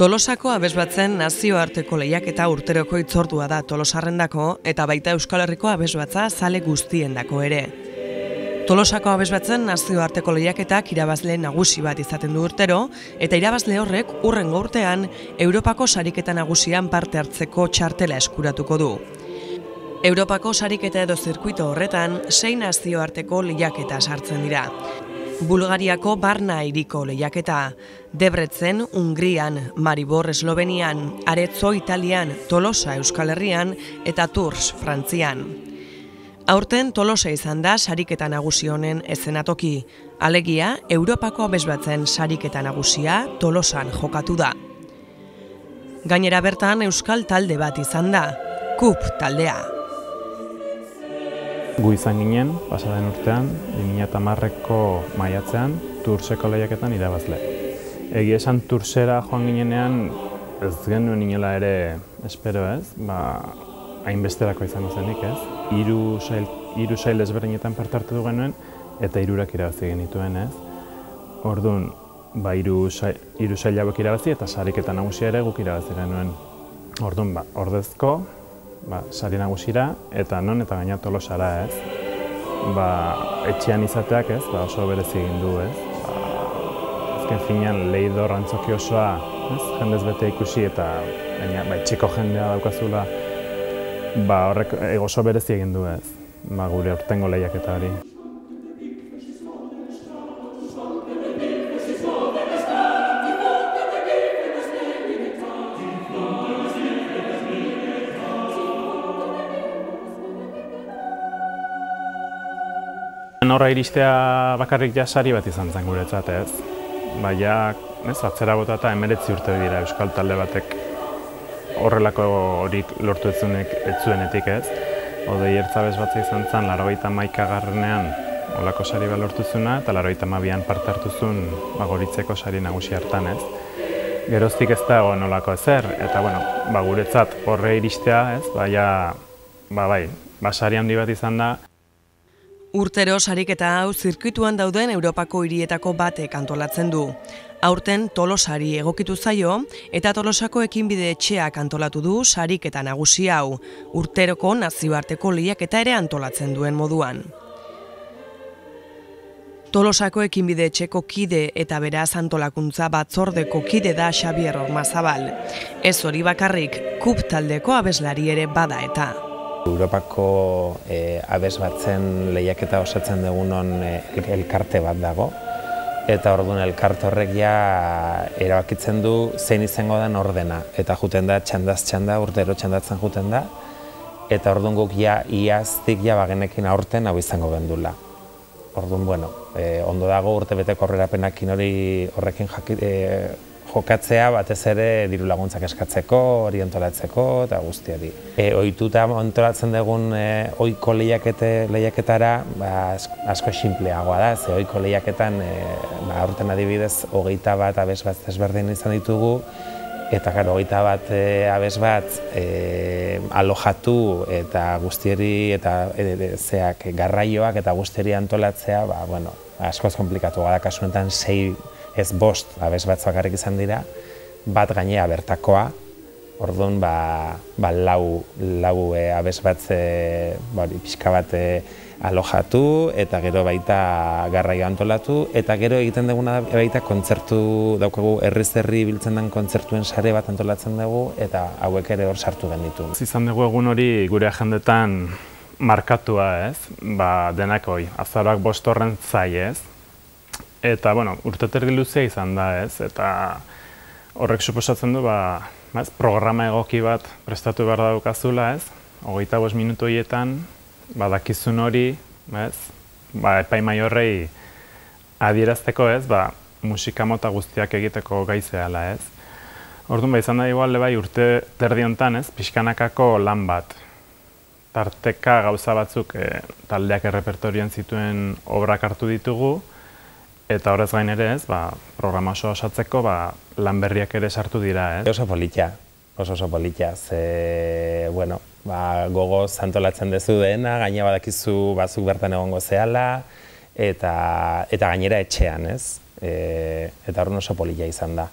Tolosako abesbatzen nazioarteko lehiaketa urteroko hitzordua da Tolosarrendako eta baita Euskal Herriko abesbatza zale guztiendako ere. Tolosako abesbatzen nazioarteko lehiaketak irabazle nagusi bat izaten du urtero eta irabazle horrek hurrengo urtean Europako sariketa nagusian parte hartzeko txartela eskuratuko du. Europako sariketa edo zirkuito horretan 6 nazioarteko lehiaketa sartzen dira. Bulgariako Barna hiriko lehiaketa, Debrecen Hungrian, Maribor Eslovenian, Arezzo Italian, Tolosa Euskal Herrian eta Tours Frantzian. Aurten Tolosa izan da sariketa nagusi honen eszenatoki, alegia Europako abesbatzen sariketa nagusia Tolosan jokatu da. Gainera bertan euskal talde bat izan da, KUP taldea. Gu izan ginen, pasaden urtean, 2010ko maiatzean, Tourseko lehiaketan irabazle. Egia esan Toursera joan ginenean, ez genuen inola ere espero ez, hainbesterako izango zenik ez. Hiru sail ezberdinetan parte hartu du genuen, eta 3 irabazi genituen ez. Orduan, hiru sail hauek irabazi eta sariketa nagusia ere guk irabazi genuen. Orduan, ordezko, sari nagusira eta non eta gaina Tolosara ez. Etxean izateak ez, oso berezi egin du ez. Azken finean Leidor antzoki osoa jendez bete ikusi eta etxeko jendea daukazula horrek oso berezi egin du ez. Gure aurtengo lehiaketa hori. Horra iristea bakarrik sari bat izan zen guretzat ez. Atzera bota eta 19 urte dira euskal talde batek horrelako horik lortu ez zuenetik ez. Odei Ertzabes bat izan zen 91garrenean holako sari bat lortu zuena eta 92an parte hartu zuen Goritzeko sari nagusi hartan ez. Geroztik ez da nolako ezer eta guretzat horre iristea ez, sari handi bat izan da. Urtero sariketa hau zirkuituan dauden Europako hirietako batek antolatzen du. Aurten Tolosari egokitu zaio eta Tolosako ekinbide etxeak antolatu du sariketa nagusi hau, urteroko nazioarteko lehiaketa ere antolatzen duen moduan. Tolosako ekinbide etxeko kide eta beraz antolakuntza batzordeko kide da Xabier Ormazabal. Ez hori bakarrik, KUP taldeko abeslari ere bada eta. Europako abesbatzen lehiaketa osatzen dugunon elkarte bat dago. Eta orduan elkarte horrek erabakitzen du zein izango den ordena. Eta juten da txandaz txanda, urtero txandatzen juten da. Eta orduan guk iaztik bagenekin aurten hau izango gendula. Orduan, ondo dago urtebeteko aurrerapenakin horrekin jokatzea batez ere diru laguntzak eskatzeko, hori antolatzeko eta guzti hori. Ohituta antolatzen dugun ohiko lehiaketara asko sinpleagoa da, ze ohiko lehiaketan aurten adibidez 21 abesbat ezberdin izan ditugu eta 21 abesbat alojatu eta guztieri eta garraioak eta guztieri antolatzea askoz komplikatu da, kasu honetan 6 ez 5 abesbatz bakarrik izan dira, bat gainea bertakoa, orduan lau abesbatz pixka bat alojatu eta gero baita garraio antolatu eta gero egiten duguna baita kontzertu daukagu herriz-herri biltzen den kontzertuen sare bat antolatzen dugu eta hauek ere hor sartu genditu. Izan dugu egun hori gure agendetan markatua ez, denak azaroak 5 horren zai ez. Eta, urte terdi luzea izan da ez, eta horrek suposatzen du, programa egoki bat prestatu behar daukazula ez, 25 minutu horietan, dakizun hori, epaimai horrei adierazteko ez, musika mota guztiak egiteko gaizeala ez. Orduan, izan da igual, urte terdi honetan ez, pixkanakako lan bat. Tarteka gauza batzuk taldeak errepertorioan zituen obrak hartu ditugu, eta horrez gain ere ez, programa oso osatzeko lan berriak ere sartu dira ez. Oso politia, oso politia, gogoz antolatzen dezu dena, gaina badakizu batzuk bertan egongo zehala, eta gainera etxean ez. Eta horren oso polilla izan da.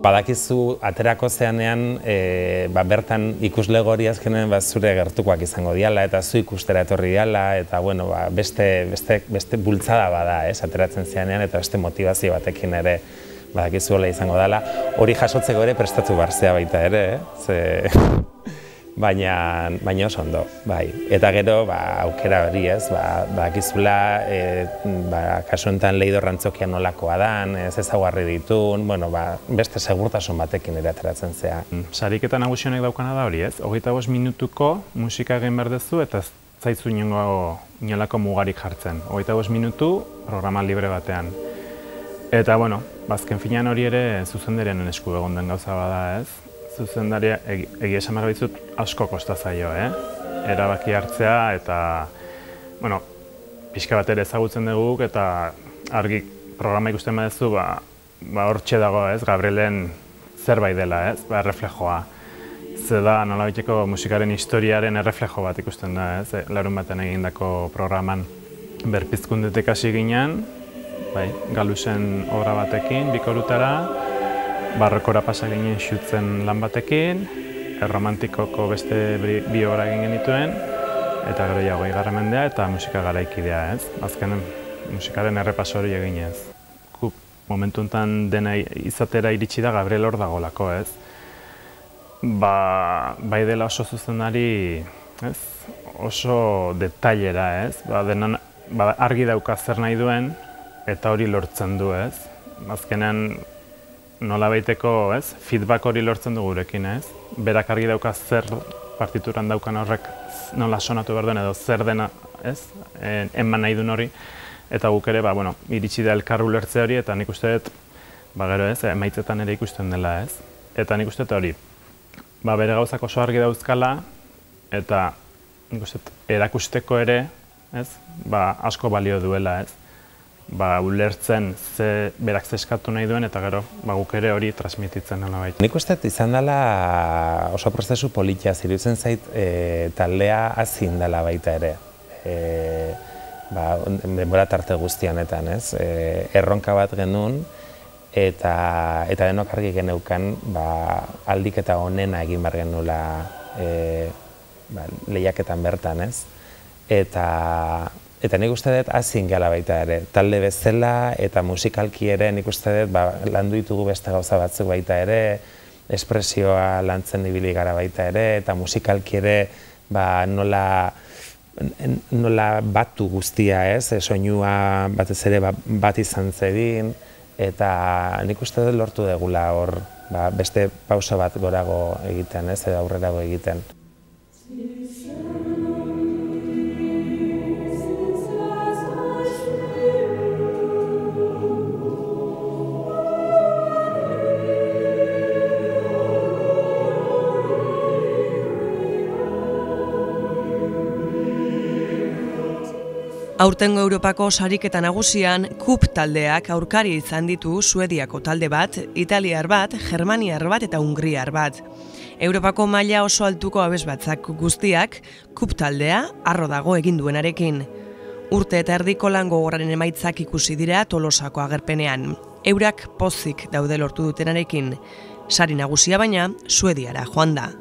badakizu aterako zeanean bertan ikusle hori azkenean zure gertukoak izango diala eta zu ikustera etorri diala eta bueno, beste bultzada bada, ateratzen zeanean eta beste motivazio batekin ere badakizu hola izango dela. Hori jasotzeko ere prestatu barzea baita ere, baina oso ondo, bai. Eta gero, aukera hori badakizula, kasu enten Leidor Antzokia nolakoa dan, ezaugarri ditun, beste segurtasun batekin ere ateratzen zea. Sariketa nagusionek daukana da hori, 25 minutuko musika egin behar duzu eta zaizu inolako mugarik jartzen. 25 minutu programa libre batean. Eta, azken finean hori ere zuzendariaren esku egon den gauza bada, Zuzendaria egia esan behar dizut asko kosta zaio, erabaki hartzea eta, pixka bat ere ezagutzen dugu eta argi programa ikusten baduzu, hortxe dago, Gabrielen zerbait dela, erreflejoa. Ze da, nolabiteko musikaren historiaren erreflejo bat ikusten da, larun baten egindako programan. Berpizkundetik hasi ginen, Galusen obra batekin, bikorutara, barrokora pasa ginen xutzen lan batekin, erromantikoko beste bi obra egin genituen, eta gero ja 20. mendea eta musika garaikidea, Azkenen musikaren errepaso hori eginez. Momentu honetan dena izatera iritsi da Gabriel hor dagolako, Bai dela oso zuzendari, oso detailera, argi dauka zer nahi duen, eta hori lortzen du, Azkenean nolabaiteko, feedback hori lortzen du gurekin, Berak argi dauka zer partituran daukan horrek nola sonatu behar duen edo zer dena, eman nahi duen hori. Eta guk ere, iritsi da elkar ulertze hori eta nik uste dut, gero emaitzetan ere ikusten dela, Eta nik uste dut hori, bere gauzak oso argi dauzkala eta nik uste dut erakusteko ere, asko balio duela, ulertzen berak zeskatu nahi duen eta gero guk ere hori transmititzen nola baita. Nik uste izan dela oso prozesu politia zirutzen zait taldea hazin dela baita ere. Denbora tarte guztianetan, erronka bat genuen eta denok argi geneukan aldik eta onena egin behar genuela lehiaketan bertan, Eta nik uste dut hazin gala baita ere, talde bezala eta musikalki ere nik uste dut landu ditugu beste gauza batzuk baita ere, espresioa lantzen ibili gara baita ere, eta musikalki ere nola batu guztia, soinua batez ere bat izan zedin, eta nik uste dut lortu degula hor beste pauso bat gorago egiten, edo aurrerago egiten. Aurtengo Europako sariketa nagusian, KUP taldeak aurkari izan ditu Suediako talde bat, Italiar bat, Germaniar bat eta Hungriar bat. Europako maila oso altuko abesbatzak guztiak, KUP taldea harro dago egin duenarekin. Urte eta erdiko lan gogorraren emaitzak ikusi dira Tolosako agerpenean. Eurak pozik daude lortu dutenarekin. Sari nagusia baina Suediara joan da.